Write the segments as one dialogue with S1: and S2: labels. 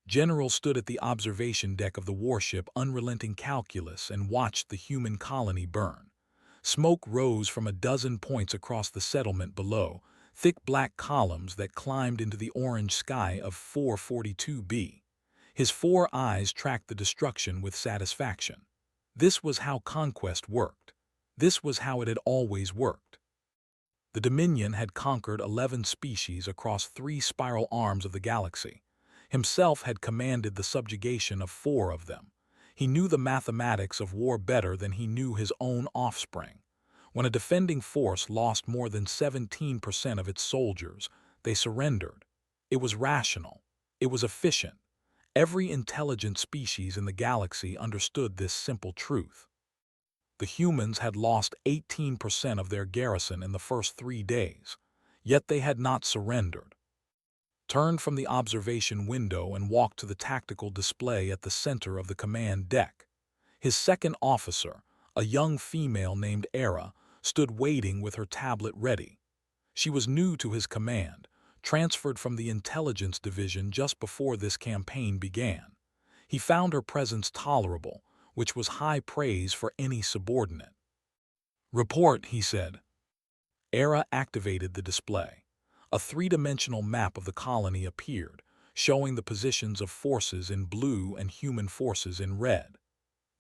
S1: General stood at the observation deck of the warship Unrelenting Calculus and watched the human colony burn. Smoke rose from a dozen points across the settlement below, thick black columns that climbed into the orange sky of 442b. His four eyes tracked the destruction with satisfaction. This was how conquest worked. This was how it had always worked. The Dominion had conquered 11 species across 3 spiral arms of the galaxy. Himself had commanded the subjugation of 4 of them. He knew the mathematics of war better than he knew his own offspring. When a defending force lost more than 17% of its soldiers, they surrendered. It was rational. It was efficient. Every intelligent species in the galaxy understood this simple truth. The humans had lost 18% of their garrison in the first 3 days, yet they had not surrendered. Turned from the observation window and walked to the tactical display at the center of the command deck. His second officer, a young female named Era, stood waiting with her tablet ready. She was new to his command, transferred from the intelligence division just before this campaign began. He found her presence tolerable, which was high praise for any subordinate. "Report," he said. Era activated the display. A 3-dimensional map of the colony appeared, showing the positions of forces in blue and human forces in red.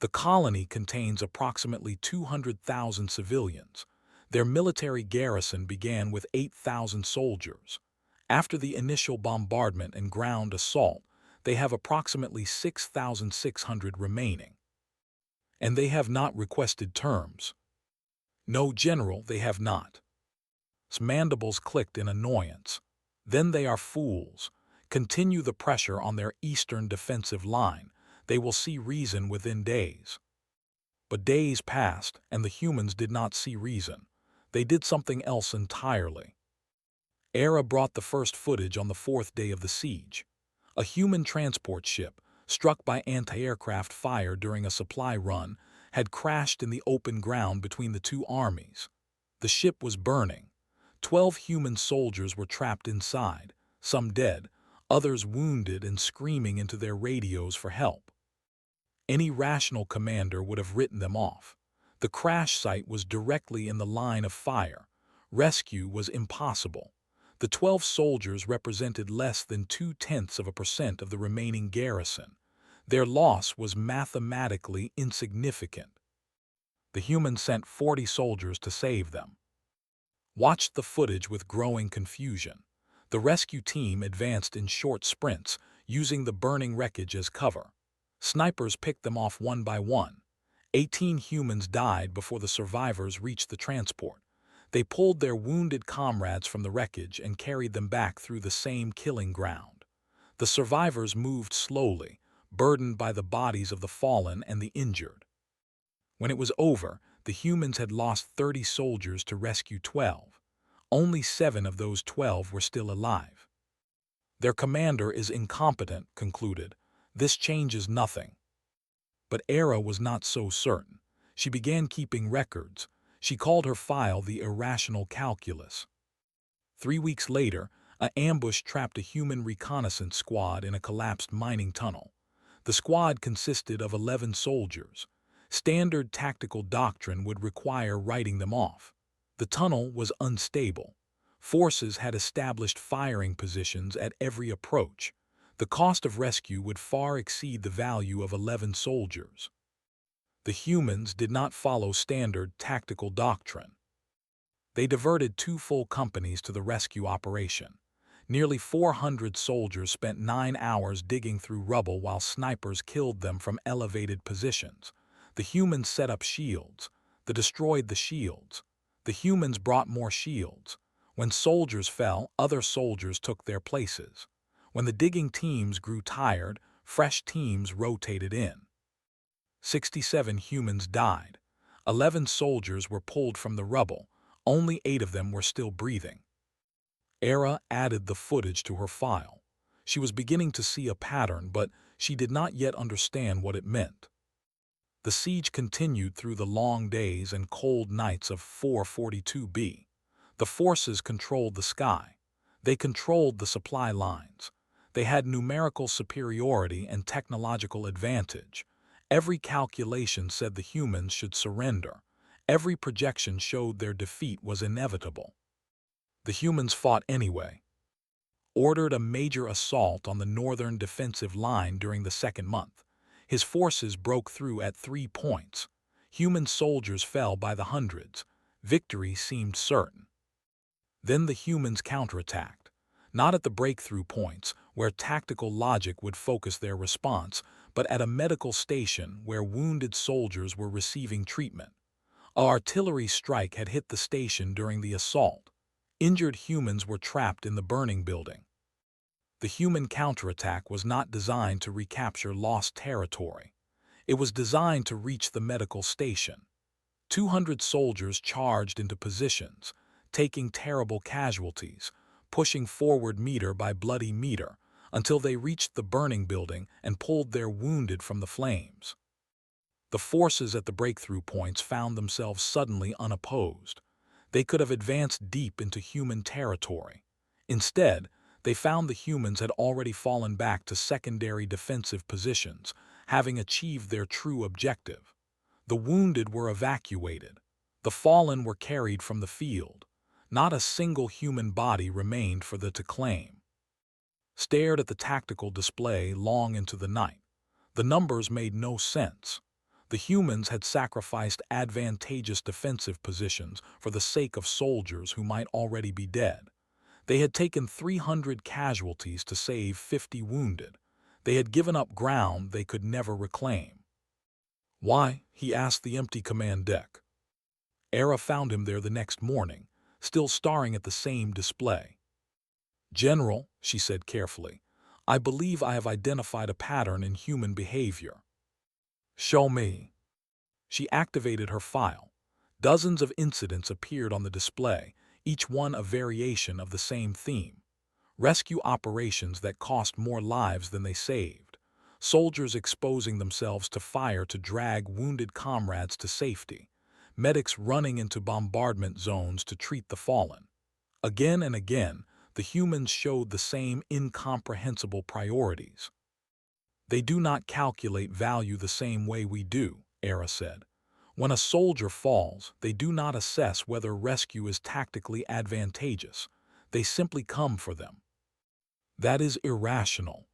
S1: The colony contains approximately 200,000 civilians. Their military garrison began with 8,000 soldiers. After the initial bombardment and ground assault, they have approximately 6,600 remaining. And they have not requested terms. No, General, they have not. His mandibles clicked in annoyance. Then they are fools. Continue the pressure on their eastern defensive line. They will see reason within days. But days passed, and the humans did not see reason. They did something else entirely. Era brought the first footage on the 4th day of the siege. A human transport ship, struck by anti-aircraft fire during a supply run, had crashed in the open ground between the 2 armies. The ship was burning. 12 human soldiers were trapped inside, some dead, others wounded and screaming into their radios for help. Any rational commander would have written them off. The crash site was directly in the line of fire. Rescue was impossible. The 12 soldiers represented less than 0.2% of the remaining garrison. Their loss was mathematically insignificant. The humans sent 40 soldiers to save them. Watched the footage with growing confusion. The rescue team advanced in short sprints, using the burning wreckage as cover. Snipers picked them off one by one. 18 humans died before the survivors reached the transport. They pulled their wounded comrades from the wreckage and carried them back through the same killing ground. The survivors moved slowly, burdened by the bodies of the fallen and the injured. When it was over, the humans had lost 30 soldiers to rescue 12. Only 7 of those 12 were still alive. Their commander is incompetent, concluded. This changes nothing. But Era was not so certain. She began keeping records. She called her file the Irrational Calculus. 3 weeks later, an ambush trapped a human reconnaissance squad in a collapsed mining tunnel. The squad consisted of 11 soldiers. Standard tactical doctrine would require writing them off. The tunnel was unstable. Forces had established firing positions at every approach. The cost of rescue would far exceed the value of 11 soldiers. The humans did not follow standard tactical doctrine. They diverted 2 full companies to the rescue operation. Nearly 400 soldiers spent 9 hours digging through rubble while snipers killed them from elevated positions. The humans set up shields. They destroyed the shields. The humans brought more shields. When soldiers fell, other soldiers took their places. When the digging teams grew tired, fresh teams rotated in. 67 humans died. 11 soldiers were pulled from the rubble. Only 8 of them were still breathing. Era added the footage to her file. She was beginning to see a pattern, but she did not yet understand what it meant. The siege continued through the long days and cold nights of 442b. The forces controlled the sky. They controlled the supply lines. They had numerical superiority and technological advantage. Every calculation said the humans should surrender. Every projection showed their defeat was inevitable. The humans fought anyway, ordered a major assault on the northern defensive line during the second month. His forces broke through at 3 points. Human soldiers fell by the hundreds. Victory seemed certain. Then the humans counterattacked, not at the breakthrough points, where tactical logic would focus their response, but at a medical station where wounded soldiers were receiving treatment. An artillery strike had hit the station during the assault. Injured humans were trapped in the burning building. The human counterattack was not designed to recapture lost territory. It was designed to reach the medical station. 200 soldiers charged into positions, taking terrible casualties, pushing forward meter by bloody meter, until they reached the burning building and pulled their wounded from the flames. The forces at the breakthrough points found themselves suddenly unopposed. They could have advanced deep into human territory. Instead, they found the humans had already fallen back to secondary defensive positions, having achieved their true objective. The wounded were evacuated. The fallen were carried from the field. Not a single human body remained for them to claim. Stared at the tactical display long into the night. The numbers made no sense. The humans had sacrificed advantageous defensive positions for the sake of soldiers who might already be dead. They had taken 300 casualties to save 50 wounded. They had given up ground they could never reclaim. Why? He asked the empty command deck. Era found him there the next morning, still staring at the same display. "General," she said carefully, "I believe I have identified a pattern in human behavior." "Show me." She activated her file. Dozens of incidents appeared on the display, each one a variation of the same theme. Rescue operations that cost more lives than they saved. Soldiers exposing themselves to fire to drag wounded comrades to safety. Medics running into bombardment zones to treat the fallen. Again and again, the humans showed the same incomprehensible priorities. "They do not calculate value the same way we do," Era said. "When a soldier falls, they do not assess whether rescue is tactically advantageous. They simply come for them." "That is irrational."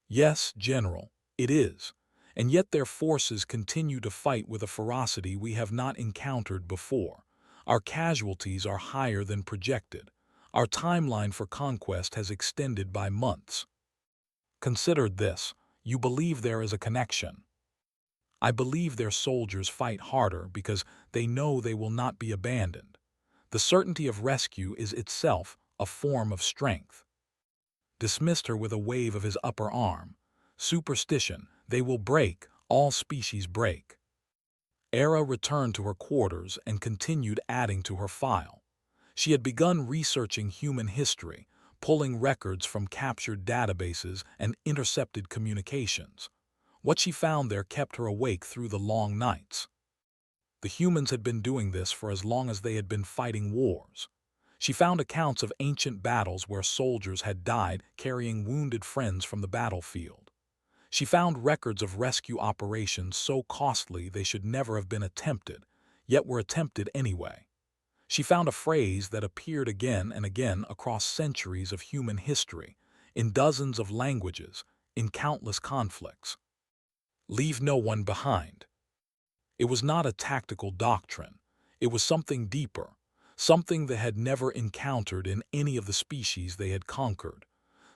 S1: "Yes, General, it is. And yet their forces continue to fight with a ferocity we have not encountered before. Our casualties are higher than projected. Our timeline for conquest has extended by months." "Consider this. You believe there is a connection." "I believe their soldiers fight harder because they know they will not be abandoned. The certainty of rescue is itself a form of strength." Dismissed her with a wave of his upper arm. "Superstition, they will break, all species break." Era returned to her quarters and continued adding to her file. She had begun researching human history, pulling records from captured databases and intercepted communications. What she found there kept her awake through the long nights. The humans had been doing this for as long as they had been fighting wars. She found accounts of ancient battles where soldiers had died carrying wounded friends from the battlefield. She found records of rescue operations so costly they should never have been attempted, yet were attempted anyway. She found a phrase that appeared again and again across centuries of human history, in dozens of languages, in countless conflicts. "Leave no one behind." It was not a tactical doctrine. It was something deeper, something they had never encountered in any of the species they had conquered,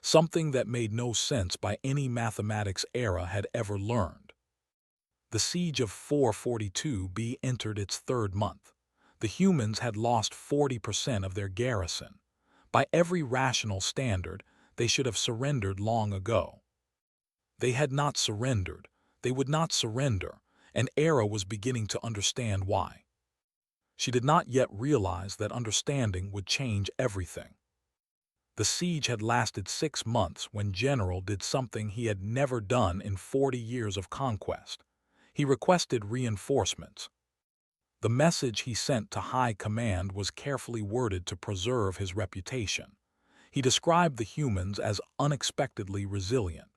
S1: something that made no sense by any mathematics Era had ever learned. The siege of 442B entered its third month. The humans had lost 40% of their garrison. By every rational standard, they should have surrendered long ago. They had not surrendered. They would not surrender, and Era was beginning to understand why. She did not yet realize that understanding would change everything. The siege had lasted 6 months when General did something he had never done in 40 years of conquest. He requested reinforcements. The message he sent to High Command was carefully worded to preserve his reputation. He described the humans as unexpectedly resilient.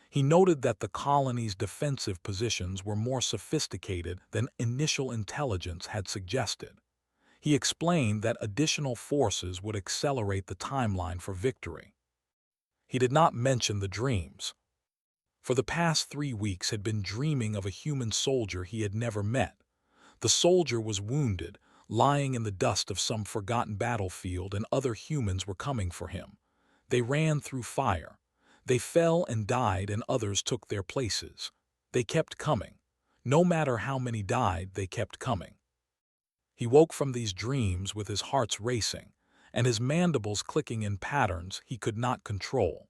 S1: He noted that the colony's defensive positions were more sophisticated than initial intelligence had suggested. He explained that additional forces would accelerate the timeline for victory. He did not mention the dreams. For the past 3 weeks had been dreaming of a human soldier he had never met. The soldier was wounded, lying in the dust of some forgotten battlefield, and other humans were coming for him. They ran through fire. They fell and died, and others took their places. They kept coming. No matter how many died, they kept coming. He woke from these dreams with his heart racing, and his mandibles clicking in patterns he could not control.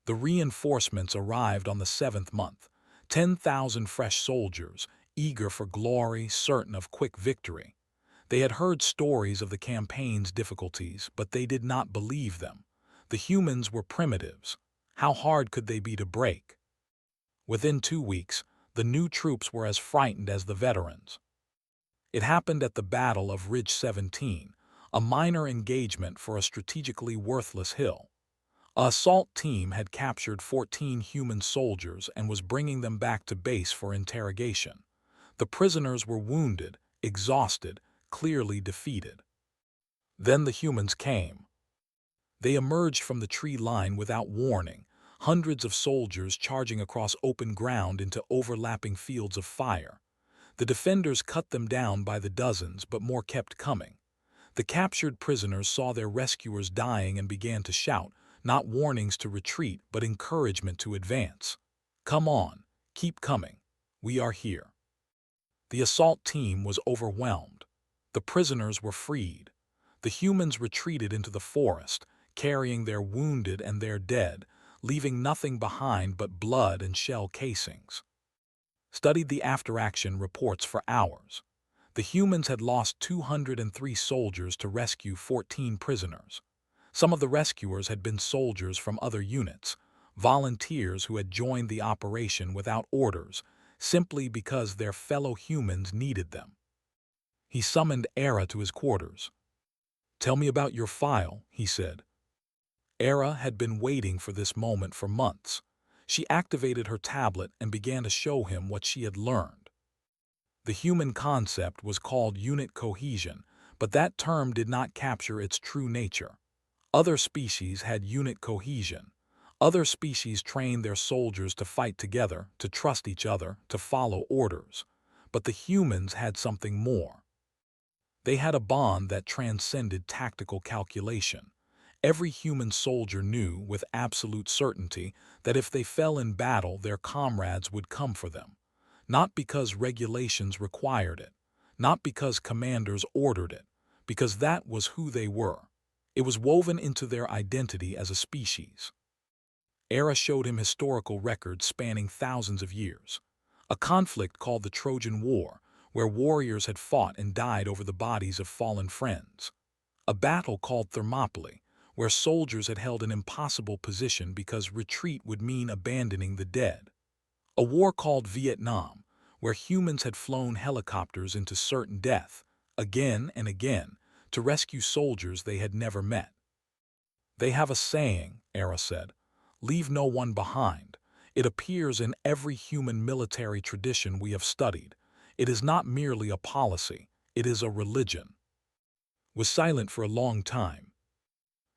S1: The reinforcements arrived on the 7th month, 10,000 fresh soldiers, eager for glory, certain of quick victory. They had heard stories of the campaign's difficulties, but they did not believe them. The humans were primitives. How hard could they be to break? Within 2 weeks, the new troops were as frightened as the veterans. It happened at the Battle of Ridge 17, a minor engagement for a strategically worthless hill. An assault team had captured 14 human soldiers and was bringing them back to base for interrogation. The prisoners were wounded, exhausted, clearly defeated. Then the humans came. They emerged from the tree line without warning, hundreds of soldiers charging across open ground into overlapping fields of fire. The defenders cut them down by the dozens, but more kept coming. The captured prisoners saw their rescuers dying and began to shout, not warnings to retreat, but encouragement to advance. "Come on, keep coming. We are here." The assault team was overwhelmed. The prisoners were freed. The humans retreated into the forest, carrying their wounded and their dead, leaving nothing behind but blood and shell casings. Studied the after-action reports for hours. The humans had lost 203 soldiers to rescue 14 prisoners. Some of the rescuers had been soldiers from other units, volunteers who had joined the operation without orders, simply because their fellow humans needed them. He summoned Era to his quarters. "Tell me about your file," he said. Era had been waiting for this moment for months. She activated her tablet and began to show him what she had learned. The human concept was called unit cohesion, but that term did not capture its true nature. Other species had unit cohesion. Other species trained their soldiers to fight together, to trust each other, to follow orders. But the humans had something more. They had a bond that transcended tactical calculation. Every human soldier knew with absolute certainty that if they fell in battle, their comrades would come for them. Not because regulations required it, not because commanders ordered it, because that was who they were. It was woven into their identity as a species. Era showed him historical records spanning thousands of years. A conflict called the Trojan War, where warriors had fought and died over the bodies of fallen friends. A battle called Thermopylae, where soldiers had held an impossible position because retreat would mean abandoning the dead. A war called Vietnam, where humans had flown helicopters into certain death, again and again, to rescue soldiers they had never met. "They have a saying," Era said, "leave no one behind." It appears in every human military tradition we have studied. It is not merely a policy, it is a religion. Was silent for a long time.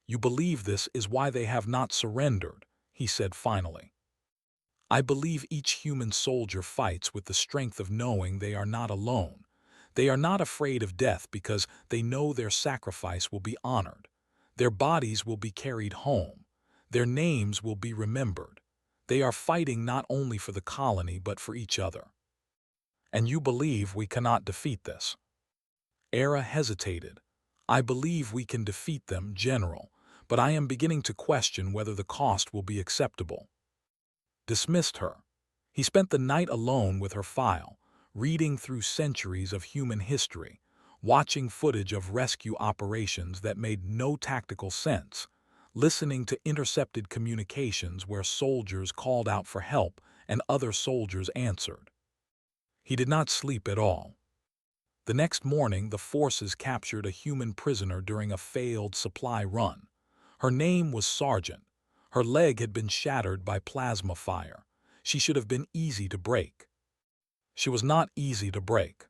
S1: "You believe this is why they have not surrendered," he said finally. "I believe each human soldier fights with the strength of knowing they are not alone. They are not afraid of death because they know their sacrifice will be honored. Their bodies will be carried home. Their names will be remembered. They are fighting not only for the colony but for each other." "And you believe we cannot defeat this?" Era hesitated. "I believe we can defeat them, General, but I am beginning to question whether the cost will be acceptable." Dismissed her. He spent the night alone with her file, reading through centuries of human history, watching footage of rescue operations that made no tactical sense, listening to intercepted communications where soldiers called out for help and other soldiers answered. He did not sleep at all. The next morning, the forces captured a human prisoner during a failed supply run. Her name was Sergeant. Her leg had been shattered by plasma fire. She should have been easy to break. She was not easy to break.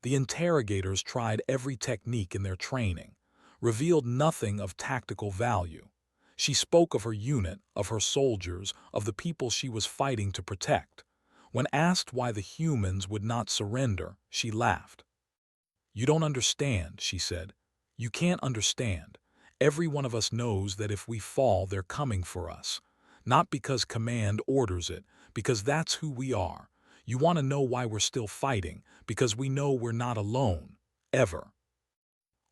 S1: The interrogators tried every technique in their training, revealed nothing of tactical value. She spoke of her unit, of her soldiers, of the people she was fighting to protect. When asked why the humans would not surrender, she laughed. "You don't understand," she said. "You can't understand. Every one of us knows that if we fall, they're coming for us. Not because command orders it, because that's who we are. You want to know why we're still fighting, because we know we're not alone. Ever."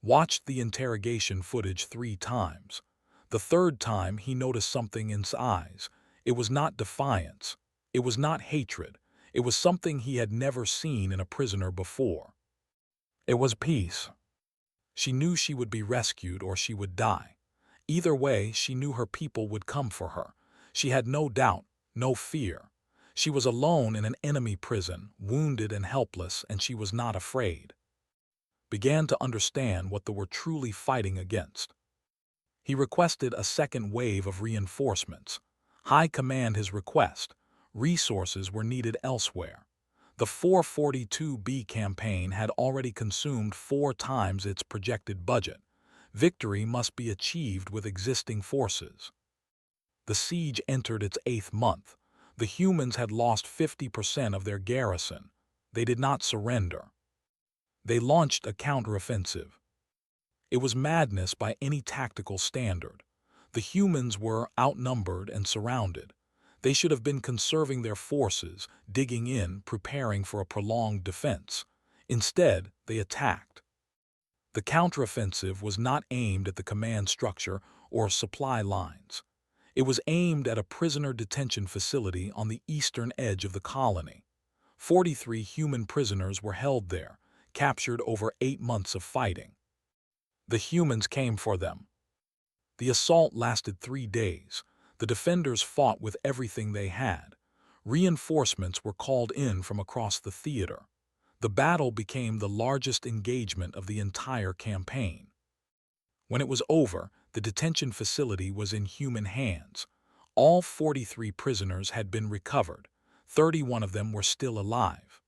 S1: Watched the interrogation footage 3 times. The third time he noticed something in his eyes. It was not defiance. It was not hatred. It was something he had never seen in a prisoner before. It was peace. She knew she would be rescued or she would die. Either way, she knew her people would come for her. She had no doubt, no fear. She was alone in an enemy prison, wounded and helpless, and she was not afraid. Began to understand what they were truly fighting against. He requested a second wave of reinforcements. High command his request. Resources were needed elsewhere. The 442B campaign had already consumed 4 times its projected budget. Victory must be achieved with existing forces. The siege entered its 8th month. The humans had lost 50% of their garrison. They did not surrender. They launched a counteroffensive. It was madness by any tactical standard. The humans were outnumbered and surrounded. They should have been conserving their forces, digging in, preparing for a prolonged defense. Instead, they attacked. The counteroffensive was not aimed at the command structure or supply lines. It was aimed at a prisoner detention facility on the eastern edge of the colony. 43 human prisoners were held there, captured over 8 months of fighting. The humans came for them. The assault lasted 3 days. The defenders fought with everything they had. Reinforcements were called in from across the theater. The battle became the largest engagement of the entire campaign. When it was over, the detention facility was in human hands. All 43 prisoners had been recovered. 31 of them were still alive.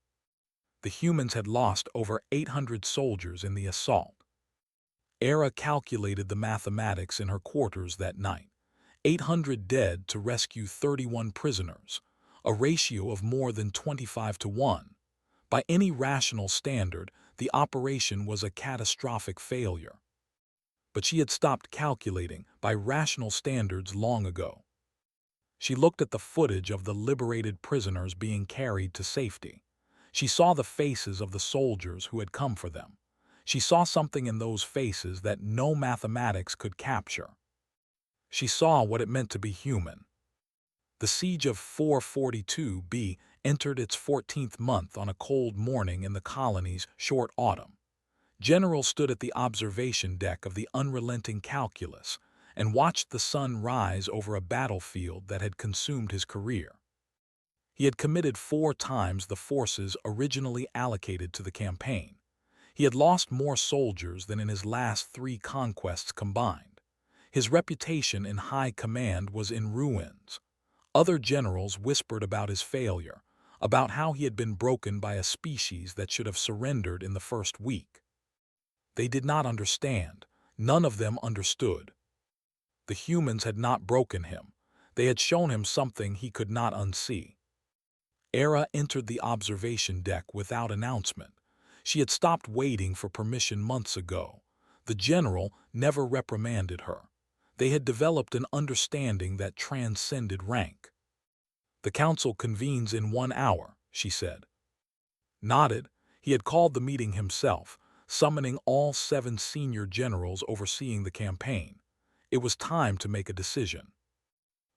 S1: The humans had lost over 800 soldiers in the assault. Era calculated the mathematics in her quarters that night. 800 dead to rescue 31 prisoners, a ratio of more than 25 to 1. By any rational standard, the operation was a catastrophic failure. But she had stopped calculating by rational standards long ago. She looked at the footage of the liberated prisoners being carried to safety. She saw the faces of the soldiers who had come for them. She saw something in those faces that no mathematics could capture. She saw what it meant to be human. The siege of 442B entered its 14th month on a cold morning in the colony's short autumn. General stood at the observation deck of the unrelenting calculus and watched the sun rise over a battlefield that had consumed his career. He had committed 4 times the forces originally allocated to the campaign. He had lost more soldiers than in his last 3 conquests combined. His reputation in high command was in ruins. Other generals whispered about his failure, about how he had been broken by a species that should have surrendered in the first week. They did not understand. None of them understood. The humans had not broken him. They had shown him something he could not unsee. Era entered the observation deck without announcement. She had stopped waiting for permission months ago. The general never reprimanded her. They had developed an understanding that transcended rank. "The council convenes in 1 hour," she said. Nodded. He had called the meeting himself, summoning all 7 senior generals overseeing the campaign. It was time to make a decision.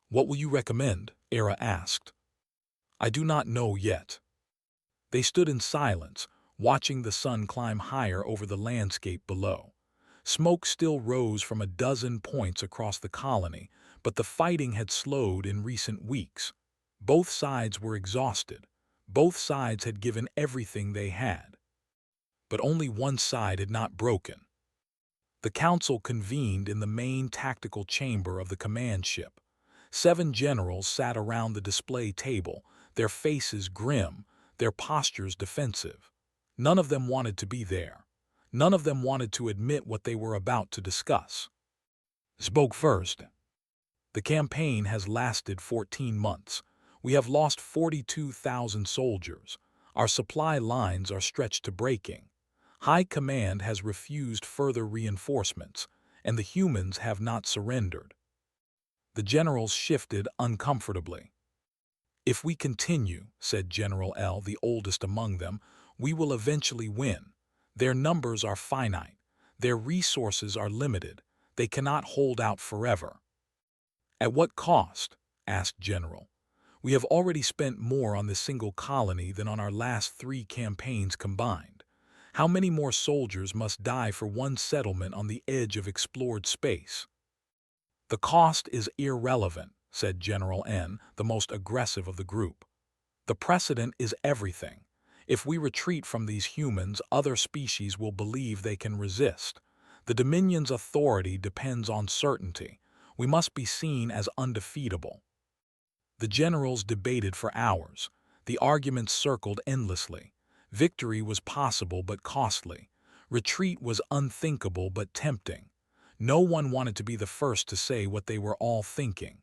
S1: "What will you recommend?" Era asked. "I do not know yet." They stood in silence, watching the sun climb higher over the landscape below. Smoke still rose from a dozen points across the colony, but the fighting had slowed in recent weeks. Both sides were exhausted. Both sides had given everything they had. But only one side had not broken. The council convened in the main tactical chamber of the command ship. 7 generals sat around the display table, their faces grim, their postures defensive. None of them wanted to be there. None of them wanted to admit what they were about to discuss. Spoke first. The campaign has lasted 14 months. We have lost 42,000 soldiers. Our supply lines are stretched to breaking. High Command has refused further reinforcements, and the humans have not surrendered. The generals shifted uncomfortably. If we continue, said General L, the oldest among them, we will eventually win. Their numbers are finite. Their resources are limited. They cannot hold out forever. At what cost? Asked General. We have already spent more on this single colony than on our last 3 campaigns combined. How many more soldiers must die for one settlement on the edge of explored space? The cost is irrelevant, said General N, the most aggressive of the group. The precedent is everything. If we retreat from these humans, other species will believe they can resist. The Dominion's authority depends on certainty. We must be seen as undefeatable. The generals debated for hours. The arguments circled endlessly. Victory was possible but costly. Retreat was unthinkable but tempting. No one wanted to be the first to say what they were all thinking.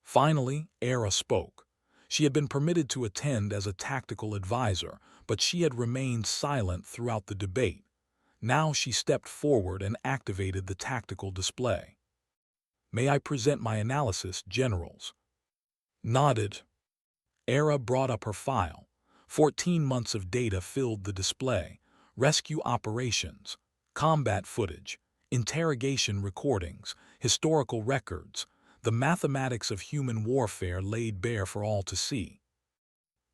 S1: Finally, Era spoke. She had been permitted to attend as a tactical advisor, but she had remained silent throughout the debate. Now she stepped forward and activated the tactical display. May I present my analysis, generals? Nodded. Era brought up her file. 14 months of data filled the display. Rescue operations, combat footage, interrogation recordings, historical records, the mathematics of human warfare laid bare for all to see.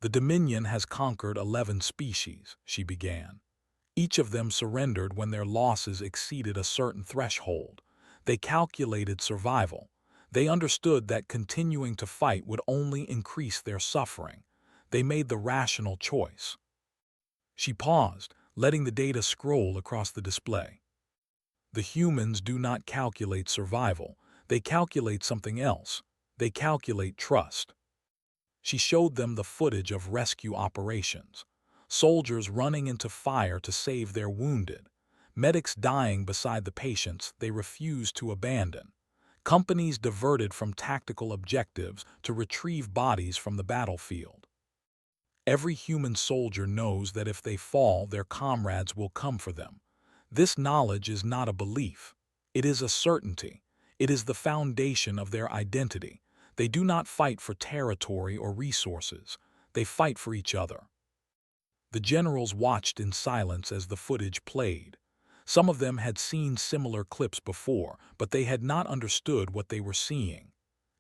S1: The Dominion has conquered 11 species, she began. Each of them surrendered when their losses exceeded a certain threshold. They calculated survival. They understood that continuing to fight would only increase their suffering. They made the rational choice. She paused, letting the data scroll across the display. The humans do not calculate survival. They calculate something else. They calculate trust. She showed them the footage of rescue operations. Soldiers running into fire to save their wounded. Medics dying beside the patients they refused to abandon. Companies diverted from tactical objectives to retrieve bodies from the battlefield. Every human soldier knows that if they fall, their comrades will come for them. This knowledge is not a belief. It is a certainty. It is the foundation of their identity. They do not fight for territory or resources. They fight for each other. The generals watched in silence as the footage played. Some of them had seen similar clips before, but they had not understood what they were seeing.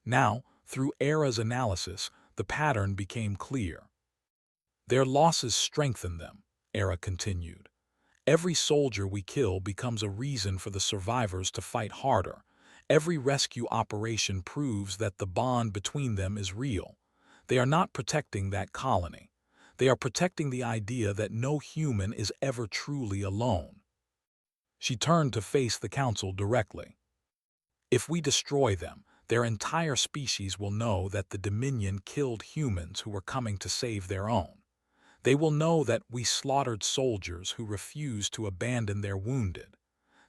S1: Now, through Era's analysis, the pattern became clear. Their losses strengthen them, Era continued. Every soldier we kill becomes a reason for the survivors to fight harder. Every rescue operation proves that the bond between them is real. They are not protecting that colony. They are protecting the idea that no human is ever truly alone. She turned to face the council directly. If we destroy them, their entire species will know that the Dominion killed humans who were coming to save their own. They will know that we slaughtered soldiers who refused to abandon their wounded.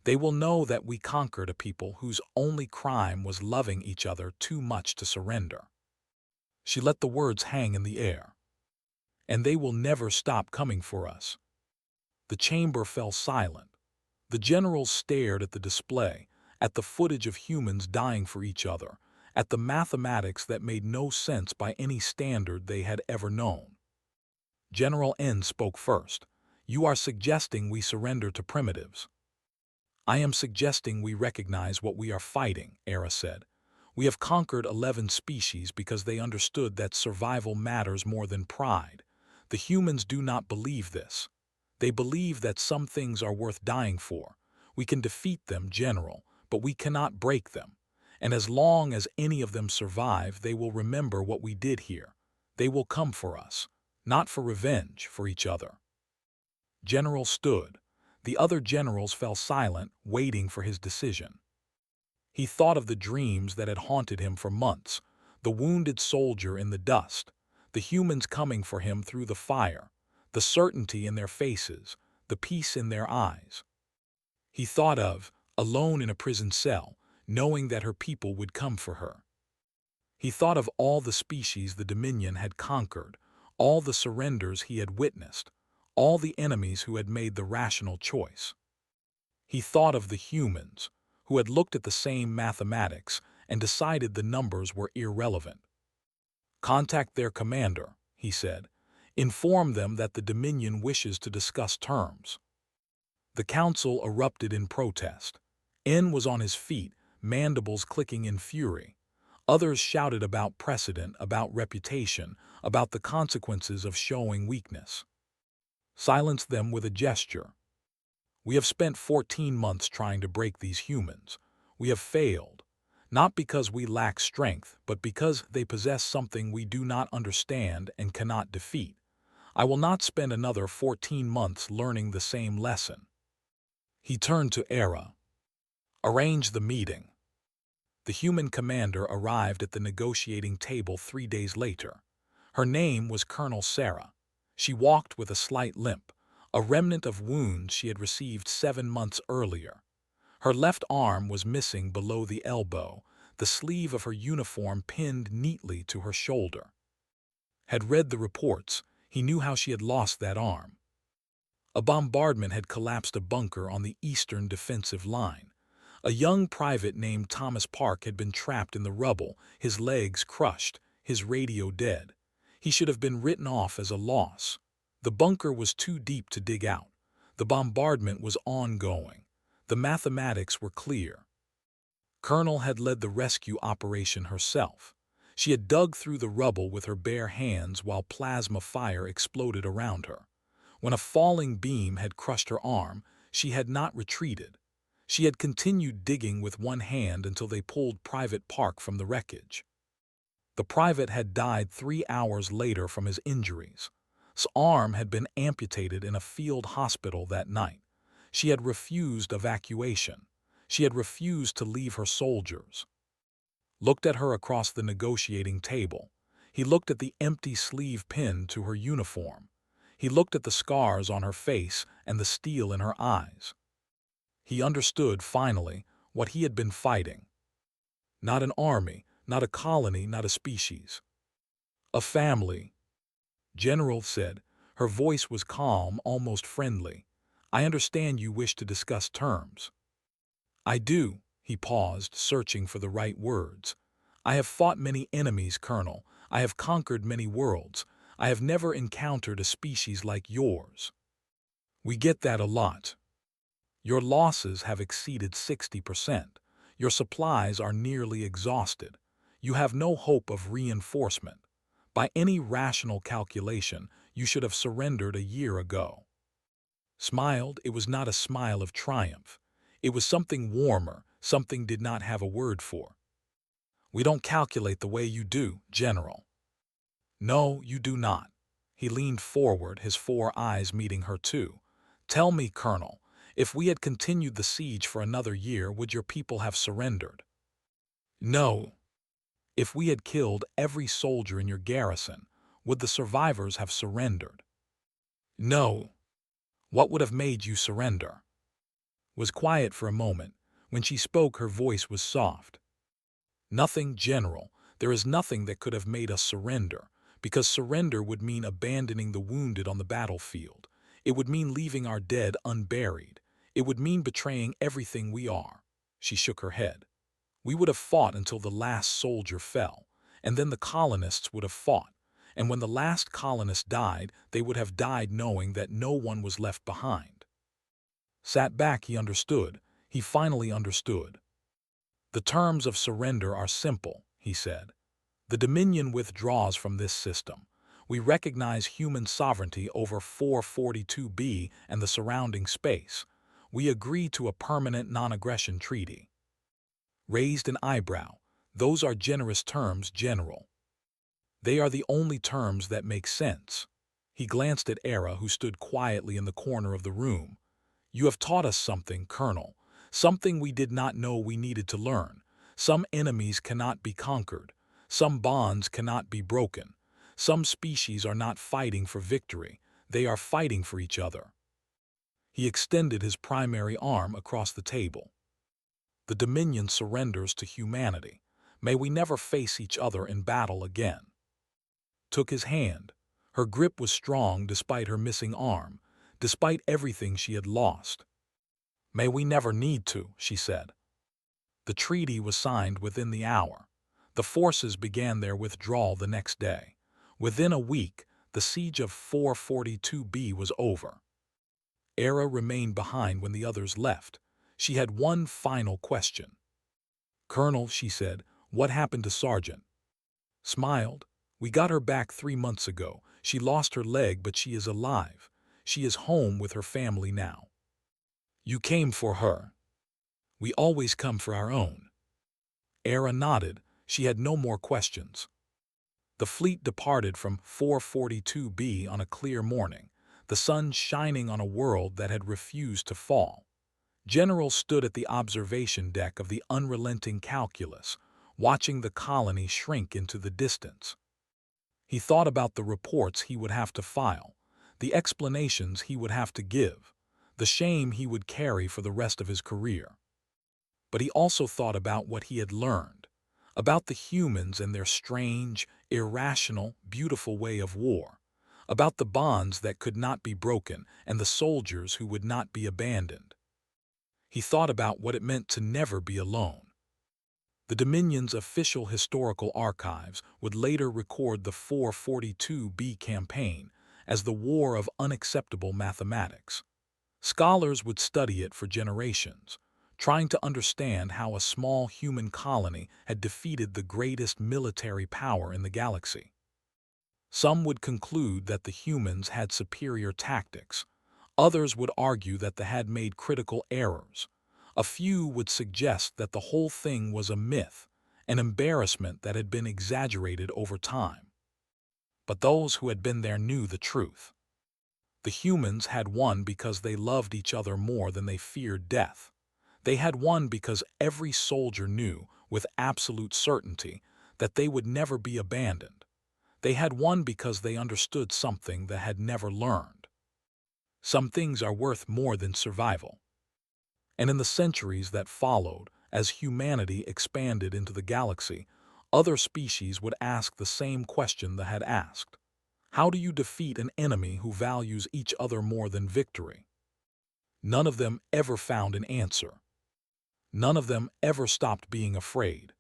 S1: They will know that we conquered a people whose only crime was loving each other too much to surrender. She let the words hang in the air. And they will never stop coming for us. The chamber fell silent. The generals stared at the display, at the footage of humans dying for each other, at the mathematics that made no sense by any standard they had ever known. General N spoke first. You are suggesting we surrender to primitives. I am suggesting we recognize what we are fighting, Era said. We have conquered 11 species because they understood that survival matters more than pride. The humans do not believe this. They believe that some things are worth dying for. We can defeat them, General, but we cannot break them. And as long as any of them survive, they will remember what we did here. They will come for us, not for revenge, for each other. General stood. The other generals fell silent, waiting for his decision. He thought of the dreams that had haunted him for months, the wounded soldier in the dust, the humans coming for him through the fire, the certainty in their faces, the peace in their eyes. He thought of, alone in a prison cell, knowing that her people would come for her. He thought of all the species the Dominion had conquered, all the surrenders he had witnessed, all the enemies who had made the rational choice. He thought of the humans, who had looked at the same mathematics and decided the numbers were irrelevant. "Contact their commander," he said. "Inform them that the Dominion wishes to discuss terms." The council erupted in protest. N was on his feet, mandibles clicking in fury. Others shouted about precedent, about reputation, about the consequences of showing weakness. Silence them with a gesture. "We have spent 14 months trying to break these humans. We have failed, not because we lack strength, but because they possess something we do not understand and cannot defeat. I will not spend another 14 months learning the same lesson." He turned to Era. "Arrange the meeting." The human commander arrived at the negotiating table 3 days later. Her name was Colonel Sarah. She walked with a slight limp, a remnant of wounds she had received 7 months earlier. Her left arm was missing below the elbow, the sleeve of her uniform pinned neatly to her shoulder. Had read the reports, he knew how she had lost that arm. A bombardment had collapsed a bunker on the eastern defensive line. A young private named Thomas Park had been trapped in the rubble, his legs crushed, his radio dead. He should have been written off as a loss. The bunker was too deep to dig out. The bombardment was ongoing. The mathematics were clear. Colonel had led the rescue operation herself. She had dug through the rubble with her bare hands while plasma fire exploded around her. When a falling beam had crushed her arm, she had not retreated. She had continued digging with one hand until they pulled Private Park from the wreckage. The private had died 3 hours later from his injuries. His arm had been amputated in a field hospital that night. She had refused evacuation. She had refused to leave her soldiers. Looked at her across the negotiating table. He looked at the empty sleeve pinned to her uniform. He looked at the scars on her face and the steel in her eyes. He understood, finally, what he had been fighting. Not an army, not a colony, not a species. A family. "General," said. Her voice was calm, almost friendly. "I understand you wish to discuss terms." "I do." He paused, searching for the right words. "I have fought many enemies, Colonel. I have conquered many worlds. I have never encountered a species like yours." "We get that a lot. Your losses have exceeded 60%. Your supplies are nearly exhausted. You have no hope of reinforcement. By any rational calculation, you should have surrendered a year ago." Smiled, it was not a smile of triumph. It was something warmer, something did not have a word for. "We don't calculate the way you do, General." "No, you do not." He leaned forward, his 4 eyes meeting her too. "Tell me, Colonel, if we had continued the siege for another year, would your people have surrendered?" "No." "If we had killed every soldier in your garrison, would the survivors have surrendered?" "No." "What would have made you surrender?" Was quiet for a moment. When she spoke, her voice was soft. "Nothing, General. There is nothing that could have made us surrender, because surrender would mean abandoning the wounded on the battlefield. It would mean leaving our dead unburied. It would mean betraying everything we are." She shook her head. "We would have fought until the last soldier fell, and then the colonists would have fought. And when the last colonist died, they would have died knowing that no one was left behind." Sat back, he understood. He finally understood. "The terms of surrender are simple," he said. "The Dominion withdraws from this system. We recognize human sovereignty over 442b and the surrounding space. We agree to a permanent non-aggression treaty." Raised an eyebrow. "Those are generous terms, General." "They are the only terms that make sense." He glanced at Era, who stood quietly in the corner of the room. You have taught us something, Colonel, something we did not know we needed to learn. Some enemies cannot be conquered. Some bonds cannot be broken. Some species are not fighting for victory. They are fighting for each other. He extended his primary arm across the table. The Dominion surrenders to humanity. May we never face each other in battle again. Took his hand. Her grip was strong despite her missing arm, despite everything she had lost. May we never need to, she said. The treaty was signed within the hour. The forces began their withdrawal the next day. Within a week, the siege of 442B was over. Era remained behind when the others left. She had one final question. Colonel, she said, what happened to Sergeant? Smiled. We got her back 3 months ago. She lost her leg, but she is alive. She is home with her family now. You came for her. We always come for our own. Era nodded. She had no more questions. The fleet departed from 442B on a clear morning, the sun shining on a world that had refused to fall. General stood at the observation deck of the unrelenting calculus, watching the colony shrink into the distance. He thought about the reports he would have to file, the explanations he would have to give, the shame he would carry for the rest of his career. But he also thought about what he had learned, about the humans and their strange, irrational, beautiful way of war, about the bonds that could not be broken and the soldiers who would not be abandoned. He thought about what it meant to never be alone. The Dominion's official historical archives would later record the 442B campaign as the War of Unacceptable Mathematics. Scholars would study it for generations, trying to understand how a small human colony had defeated the greatest military power in the galaxy. Some would conclude that the humans had superior tactics. Others would argue that they had made critical errors. A few would suggest that the whole thing was a myth, an embarrassment that had been exaggerated over time. But those who had been there knew the truth. The humans had won because they loved each other more than they feared death. They had won because every soldier knew, with absolute certainty, that they would never be abandoned. They had won because they understood something they had never learned. Some things are worth more than survival. And in the centuries that followed, as humanity expanded into the galaxy, other species would ask the same question they had asked. How do you defeat an enemy who values each other more than victory? None of them ever found an answer. None of them ever stopped being afraid.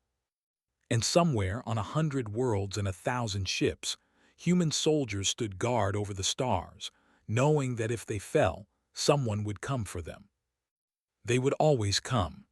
S1: And somewhere on 100 worlds and 1,000 ships, human soldiers stood guard over the stars, knowing that if they fell, someone would come for them. They would always come.